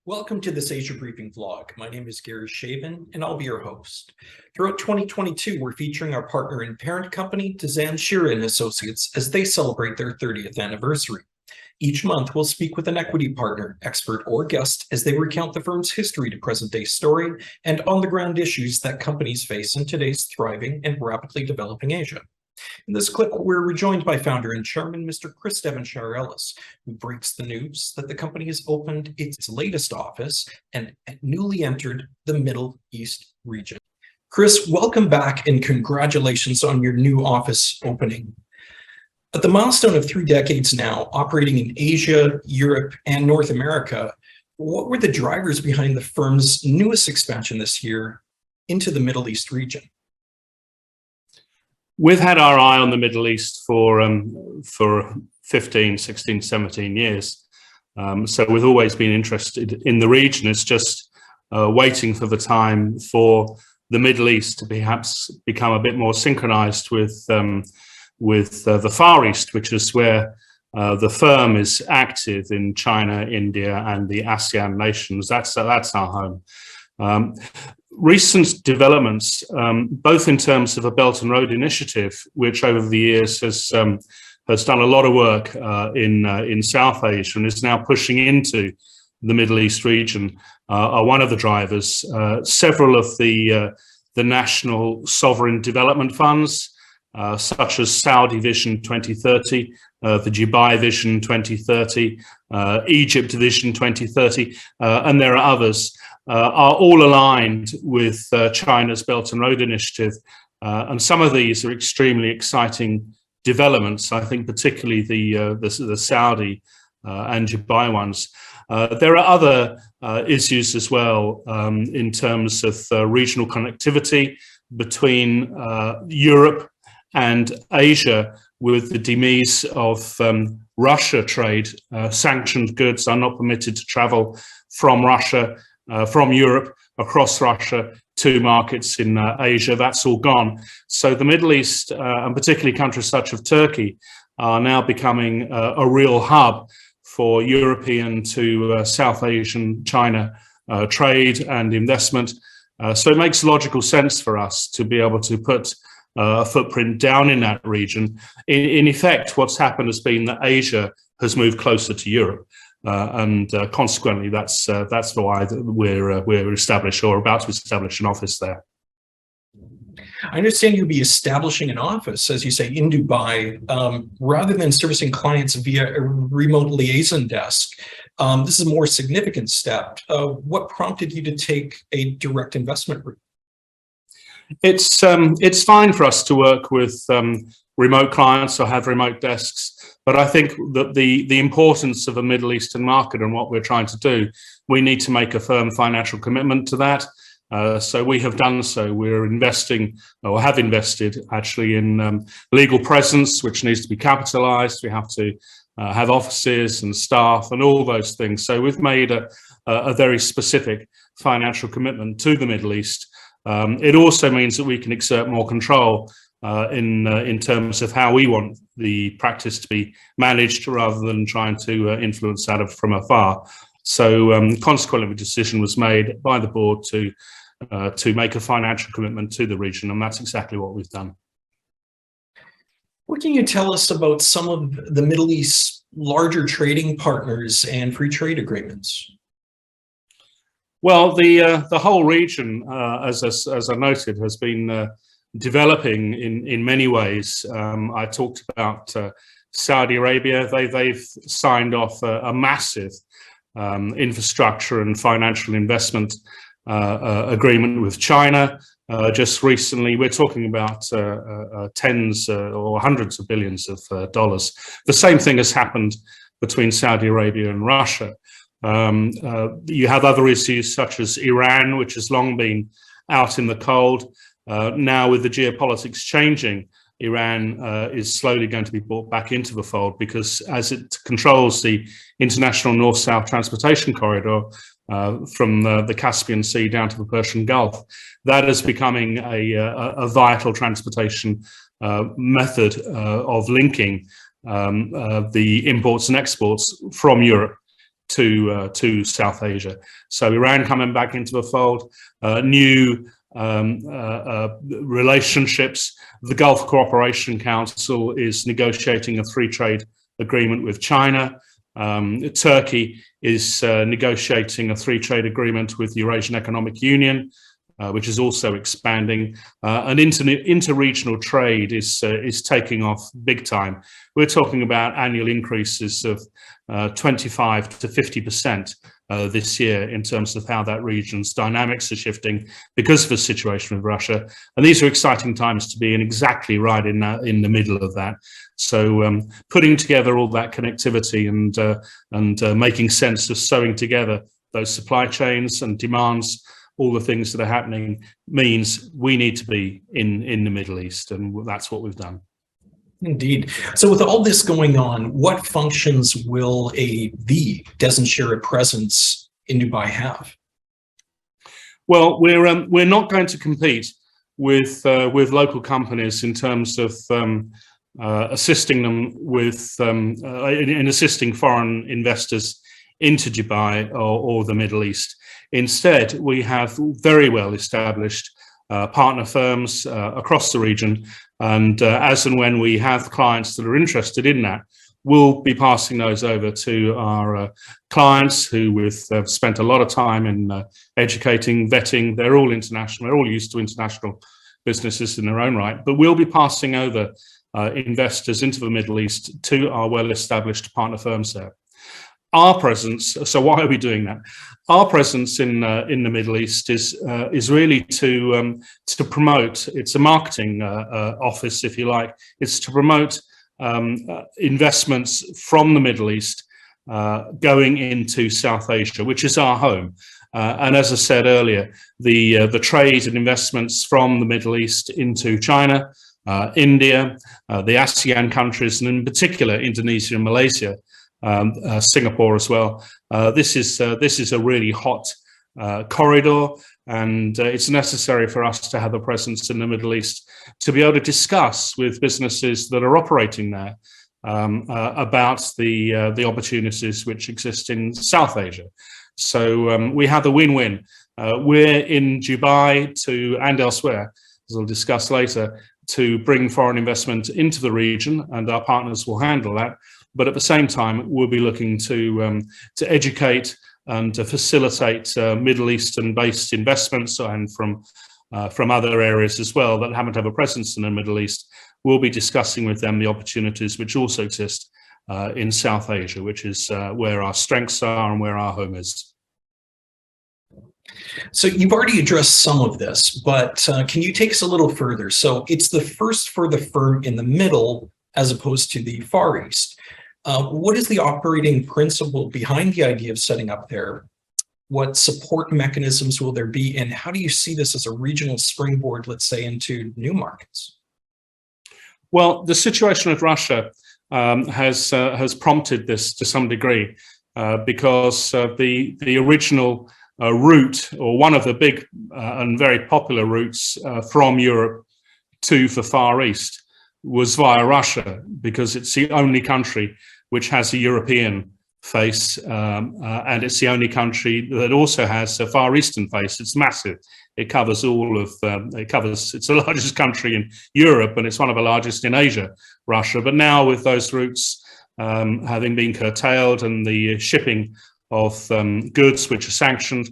Welcome to this Asia Briefing vlog. My name is 𝗏𝗏𝗃𝗏, and I'll be your host. Throughout 2022, we're featuring our partner and parent company, Dezan Shira and Associates, as they celebrate their 30th anniversary. Each month, we'll speak with an equity partner, expert, or guest as they recount the firm's history to present-day story and on-the-ground issues that companies face in today's thriving and rapidly developing Asia. In this clip, we're rejoined by founder and chairman, Mr. Chris Devonshire-Ellis, who breaks the news that the company has opened its latest office and newly entered the Middle East region. Chris, welcome back and congratulations on your new office opening. At the milestone of 3 decades now, operating in Asia, Europe, and North America, what were the drivers behind the firm's newest expansion this year into the Middle East region? We've had our eye on the Middle East for 15, 16, 17 years. So we've always been interested in the region. It's just waiting for the time for the Middle East to perhaps become a bit more synchronized with the Far East, which is where the firm is active in China, India, and the ASEAN nations. That's our home. Recent developments, both in terms of a Belt and Road Initiative, which over the years has done a lot of work in South Asia and is now pushing into the Middle East region, are one of the drivers. Several of the national sovereign development funds, such as Saudi Vision 2030, the Dubai Vision 2030, Egypt Vision 2030, and there are others, are all aligned with China's Belt and Road Initiative. And some of these are extremely exciting developments. I think particularly the Saudi and Dubai ones. There are other issues as well in terms of regional connectivity between Europe and Asia, with the demise of Russia trade. Sanctioned goods are not permitted to travel from Russia, from Europe across Russia to markets in Asia. That's all gone. So the Middle East, and particularly countries such as Turkey, are now becoming a real hub for European to South Asian China trade and investment. So it makes logical sense for us to be able to put a footprint down in that region. In effect, what's happened has been that Asia has moved closer to Europe, and consequently, that's why we're established or about to establish an office there. I understand you'll be establishing an office, as you say, in Dubai, rather than servicing clients via a remote liaison desk. This is a more significant step. What prompted you to take a direct investment route? It's fine for us to work with remote clients or have remote desks, but I think that the importance of a Middle Eastern market and what we're trying to do, we need to make a firm financial commitment to that. So we have done so. We're investing, or have invested actually, in legal presence, which needs to be capitalized. We have to have offices and staff and all those things. So we've made a very specific financial commitment to the Middle East. It also means that we can exert more control in terms of how we want the practice to be managed, rather than trying to influence that from afar. So consequently, a decision was made by the board to make a financial commitment to the region, and that's exactly what we've done. What can you tell us about some of the Middle East's larger trading partners and free trade agreements? Well, the whole region, as I noted, has been developing in many ways. I talked about Saudi Arabia. They've signed off a massive infrastructure and financial investment agreement with China. Just recently, we're talking about tens or hundreds of billions of dollars. The same thing has happened between Saudi Arabia and Russia. You have other issues such as Iran, which has long been out in the cold. Now, with the geopolitics changing, Iran is slowly going to be brought back into the fold, because as it controls the international north-south transportation corridor from the Caspian Sea down to the Persian Gulf, that is becoming a vital transportation method of linking the imports and exports from Europe to South Asia. So Iran coming back into the fold, new relationships. The Gulf Cooperation Council is negotiating a free trade agreement with China. Turkey is negotiating a free trade agreement with the Eurasian Economic Union, which is also expanding. And interregional trade is taking off big time. We're talking about annual increases of 25 to 50% this year in terms of how that region's dynamics are shifting because of the situation with Russia. And these are exciting times to be in, exactly right in the middle of that. So putting together all that connectivity and making sense of sewing together those supply chains and demands, all the things that are happening, means we need to be in the Middle East, and that's what we've done. Indeed. So with all this going on, what functions will the Dezan Shira presence in Dubai have? Well, we're not going to compete with local companies in terms of assisting them with in assisting foreign investors into Dubai or the Middle East. Instead, we have very well established partner firms across the region, and as and when we have clients that are interested in that, we'll be passing those over to our clients who we've spent a lot of time in educating, vetting. They're all international, they're all used to international businesses in their own right, but we'll be passing over investors into the Middle East to our well-established partner firms there. Our presence, so why are we doing that? Our presence in the Middle East is really to promote. It's a marketing office, if you like. It's to promote investments from the Middle East going into South Asia, which is our home. And as I said earlier, the trade and investments from the Middle East into China, India, the ASEAN countries, and in particular Indonesia and Malaysia. Singapore as well. This is a really hot corridor, and it's necessary for us to have a presence in the Middle East to be able to discuss with businesses that are operating there about the opportunities which exist in South Asia. So we have a win-win. We're in Dubai and elsewhere, as I'll discuss later, to bring foreign investment into the region, and our partners will handle that. But at the same time, we'll be looking to educate and to facilitate Middle Eastern-based investments, and from other areas as well that haven't have a presence in the Middle East. We'll be discussing with them the opportunities which also exist in South Asia, which is where our strengths are and where our home is. So you've already addressed some of this, but can you take us a little further? So it's the first for the firm in the middle as opposed to the Far East. What is the operating principle behind the idea of setting up there? What support mechanisms will there be? And how do you see this as a regional springboard, let's say, into new markets? Well, the situation with Russia has prompted this to some degree because the original route, or one of the big and very popular routes from Europe to the Far East, was via Russia, because it's the only country which has a European face, and it's the only country that also has a Far Eastern face. It's massive. It covers all of, it's the largest country in Europe, and it's one of the largest in Asia, Russia. But now with those routes having been curtailed and the shipping of goods which are sanctioned,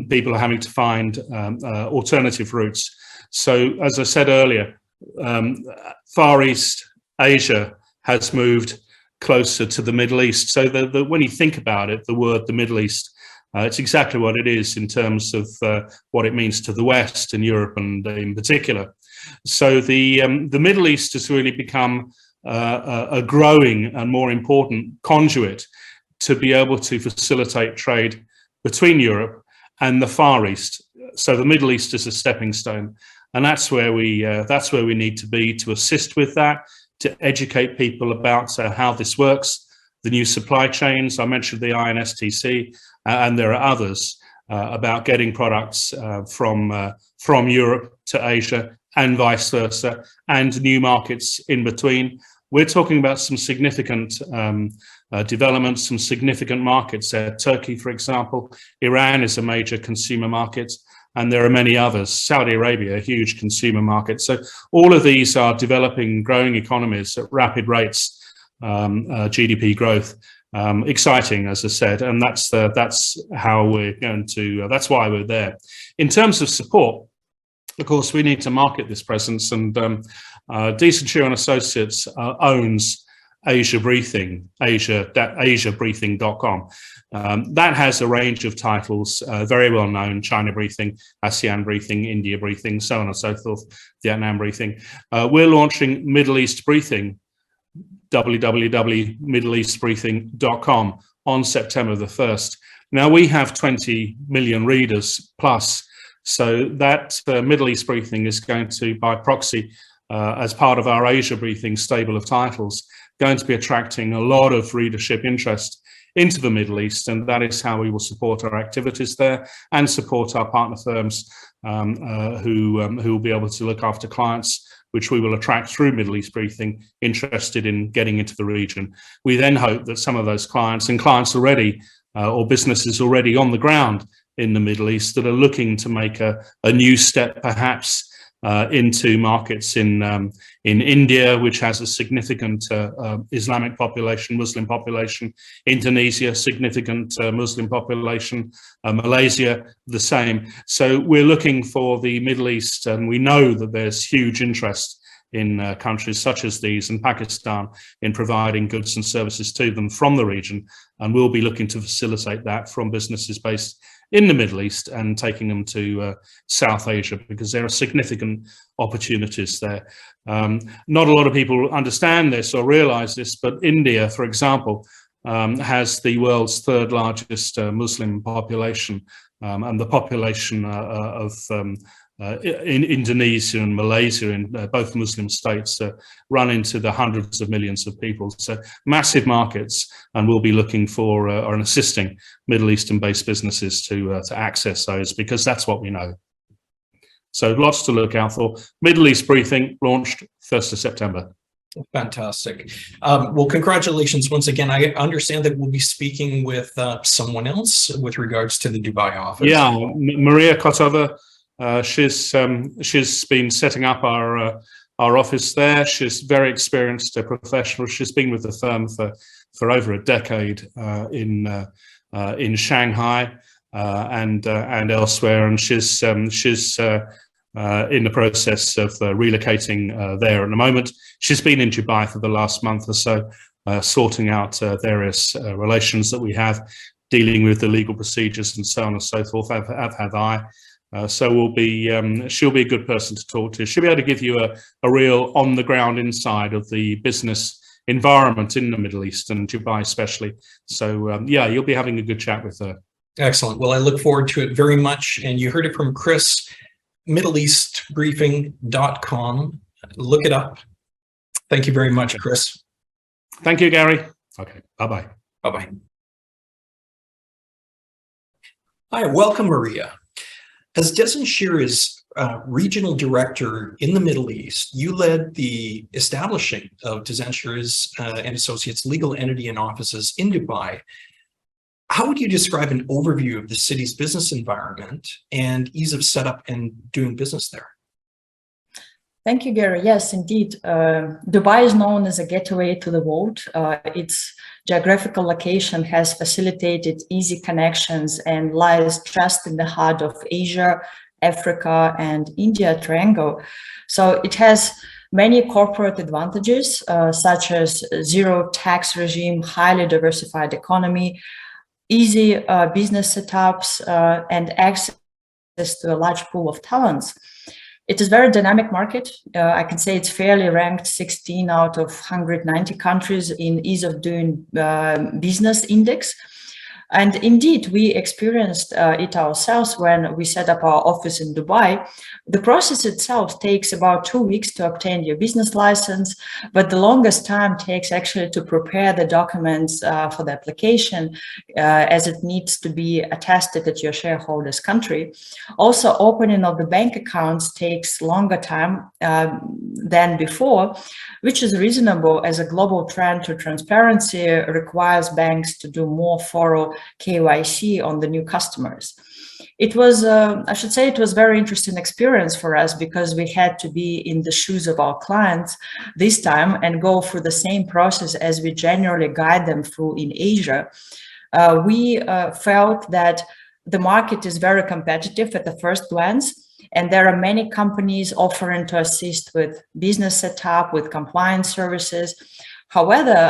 people are having to find alternative routes. So as I said earlier, Far East Asia has moved closer to the Middle East. So when you think about it, the word the Middle East, it's exactly what it is in terms of what it means to the West and Europe, and in particular. So the Middle East has really become a growing and more important conduit to be able to facilitate trade between Europe and the Far East. So the Middle East is a stepping stone. And that's where we need to be, to assist with that, to educate people about how this works, the new supply chains. I mentioned the INSTC, and there are others. about getting products from Europe to Asia and vice versa, and new markets in between. We're talking about some significant developments, some significant markets. Turkey, for example, Iran is a major consumer market, and there are many others. Saudi Arabia, a huge consumer market. So all of these are developing, growing economies at rapid rates, GDP growth. Exciting, as I said, and that's how we're going to. That's why we're there. In terms of support, of course, we need to market this presence, and Dezan Shira and Associates owns Asia Briefing, asiabriefing.com. That has a range of titles, very well known: China Briefing, ASEAN Briefing, India Briefing, so on and so forth, Vietnam Briefing. We're launching Middle East Briefing, www.middleeastbriefing.com, on September the 1st. Now, we have 20 million readers plus, so that Middle East Briefing is going to, by proxy, as part of our Asia Briefing stable of titles, going to be attracting a lot of readership interest into the Middle East, and that is how we will support our activities there and support our partner firms who will be able to look after clients which we will attract through Middle East Briefing interested in getting into the region. We then hope that some of those clients, and clients already or businesses already on the ground in the Middle East, that are looking to make a new step perhaps into markets in India, which has a significant Islamic population, Muslim population, Indonesia, significant Muslim population, Malaysia, the same. So we're looking for the Middle East, and we know that there's huge interest in countries such as these, and Pakistan, in providing goods and services to them from the region, and we'll be looking to facilitate that from businesses based in the Middle East and taking them to South Asia, because there are significant opportunities there. Not a lot of people understand this or realize this, but India, for example, has the world's third largest Muslim population, and the population of in Indonesia and Malaysia, in both Muslim states, run into the hundreds of millions of people. So massive markets, and we'll be looking for and assisting Middle Eastern based businesses to access those, because that's what we know. So lots to look out for. Middle East Briefing launched 1st of September. Fantastic. Well, congratulations once again. I understand that we'll be speaking with someone else with regards to the Dubai office. Yeah, Maria Kotova. She's been setting up our office there. She's very experienced professional. She's been with the firm for over a decade in Shanghai and elsewhere, and she's in the process of relocating there at the moment. She's been in Dubai for the last month or so, sorting out various relations that we have, dealing with the legal procedures and so on and so forth. Have I. So she'll be a good person to talk to. She'll be able to give you a real on-the-ground inside of the business environment in the Middle East, and Dubai especially. So yeah, you'll be having a good chat with her. Excellent. Well, I look forward to it very much. And you heard it from Chris, middleeastbriefing.com. Look it up. Thank you very much, Chris. Thank you, Gary. Okay, bye-bye. Bye-bye. Hi, welcome, Maria. As Dezan Shira's regional director in the Middle East, you led the establishing of Dezan Shira's and Associates legal entity and offices in Dubai. How would you describe an overview of the city's business environment and ease of setup and doing business there? Thank you, Gary. Yes, indeed. Dubai is known as a gateway to the world. Its geographical location has facilitated easy connections and lies just in the heart of Asia, Africa, and India triangle. So it has many corporate advantages, such as zero tax regime, highly diversified economy, easy business setups, and access to a large pool of talents. It is a very dynamic market. I can say it's fairly ranked 16 out of 190 countries in ease of doing business index. And indeed, we experienced it ourselves when we set up our office in Dubai. The process itself takes about 2 weeks to obtain your business license, but the longest time takes actually to prepare the documents for the application, as it needs to be attested at your shareholders' country. Also, opening of the bank accounts takes longer time than before, which is reasonable as a global trend to transparency requires banks to do more thorough KYC on the new customers. It was, I should say, it was a very interesting experience for us because we had to be in the shoes of our clients this time and go through the same process as we generally guide them through in Asia. We felt that the market is very competitive at the first glance, and there are many companies offering to assist with business setup, with compliance services. However,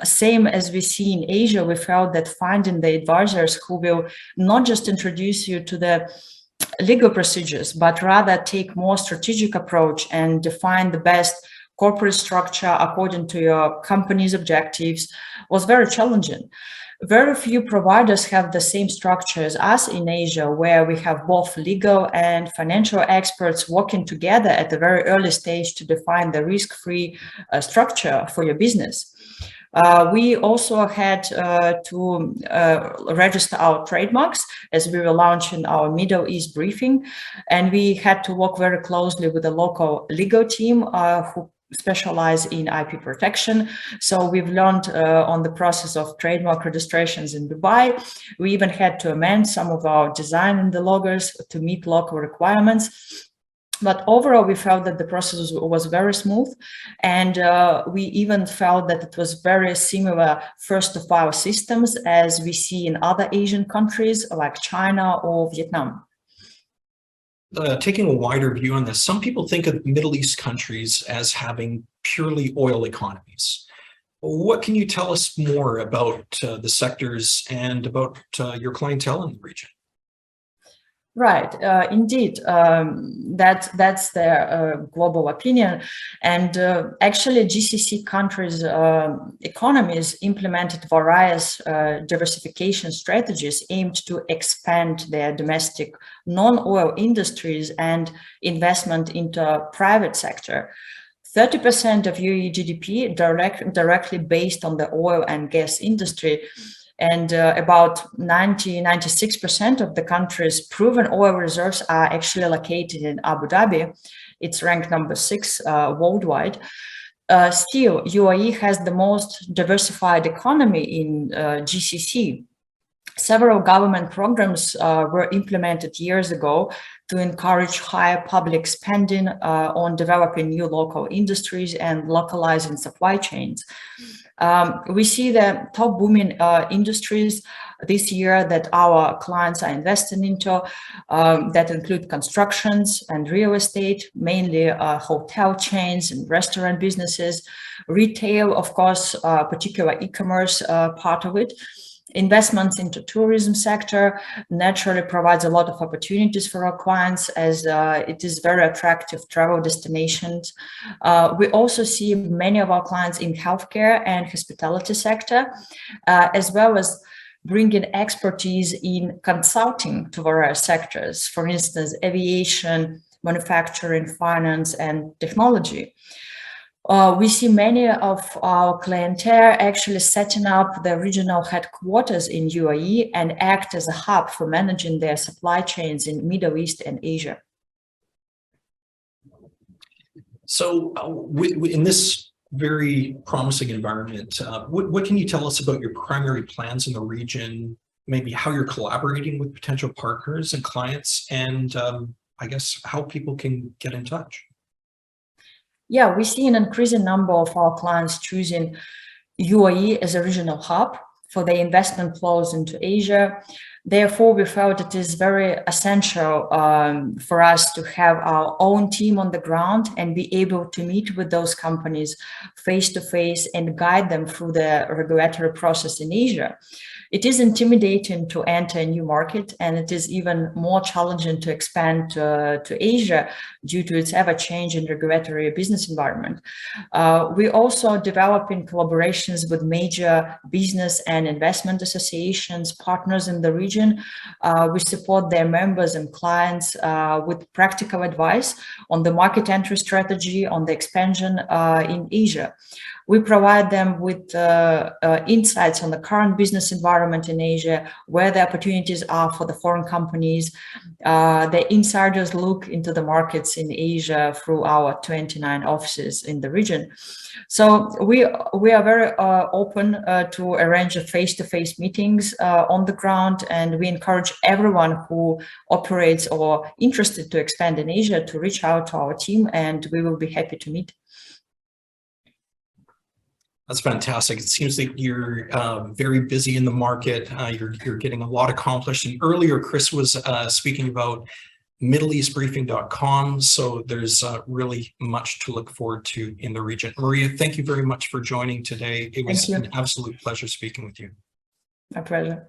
same as we see in Asia, we felt that finding the advisors who will not just introduce you to the legal procedures, but rather take more strategic approach and define the best corporate structure according to your company's objectives was very challenging. Very few providers have the same structure as us in Asia, where we have both legal and financial experts working together at a very early stage to define the risk-free structure for your business. We also had to register our trademarks as we were launching our Middle East briefing, and we had to work very closely with the local legal team who specialize in IP protection. So we've learned on the process of trademark registrations in Dubai. We even had to amend some of our design in the logos to meet local requirements. But overall, we felt that the process was very smooth, and we even felt that it was very similar first-to-file systems as we see in other Asian countries like China or Vietnam. Taking a wider view on this, some people think of Middle East countries as having purely oil economies. What can you tell us more about the sectors and about your clientele in the region? Right, indeed, that's their global opinion. And actually, GCC countries' economies implemented various diversification strategies aimed to expand their domestic non-oil industries and investment into private sector. 30% of UAE GDP directly based on the oil and gas industry, and about 96% of the country's proven oil reserves are actually located in Abu Dhabi. It's ranked number 6 worldwide. Still, UAE has the most diversified economy in GCC. Several government programs were implemented years ago to encourage higher public spending on developing new local industries and localizing supply chains. We see the top booming industries this year that our clients are investing into that include constructions and real estate, mainly hotel chains and restaurant businesses, retail, of course, particular e-commerce part of it. Investments into tourism sector naturally provides a lot of opportunities for our clients as it is very attractive travel destinations. We also see many of our clients in healthcare and hospitality sector, as well as bringing expertise in consulting to various sectors, for instance, aviation, manufacturing, finance, and technology. We see many of our clientele actually setting up their regional headquarters in UAE and act as a hub for managing their supply chains in Middle East and Asia. So in this very promising environment, what can you tell us about your primary plans in the region, maybe how you're collaborating with potential partners and clients, and I guess how people can get in touch? Yeah, we see an increasing number of our clients choosing UAE as a regional hub for their investment flows into Asia. Therefore, we felt it is very essential for us to have our own team on the ground and be able to meet with those companies face to face and guide them through the regulatory process in Asia. It is intimidating to enter a new market, and it is even more challenging to expand to Asia due to its ever-changing regulatory business environment. We also developing collaborations with major business and investment associations, partners in the region. We support their members and clients with practical advice on the market entry strategy, on the expansion in Asia. We provide them with insights on the current business environment in Asia, where the opportunities are for the foreign companies. The insiders look into the markets in Asia through our 29 offices in the region. So we are very open to arrange face-to-face meetings on the ground, and we encourage everyone who operates or interested to expand in Asia to reach out to our team, and we will be happy to meet. That's fantastic. It seems that you're very busy in the market. You're getting a lot accomplished. And earlier, Chris was speaking about MiddleEastBriefing.com. So there's really much to look forward to in the region. Maria, thank you very much for joining today. It was an absolute pleasure speaking with you. My pleasure.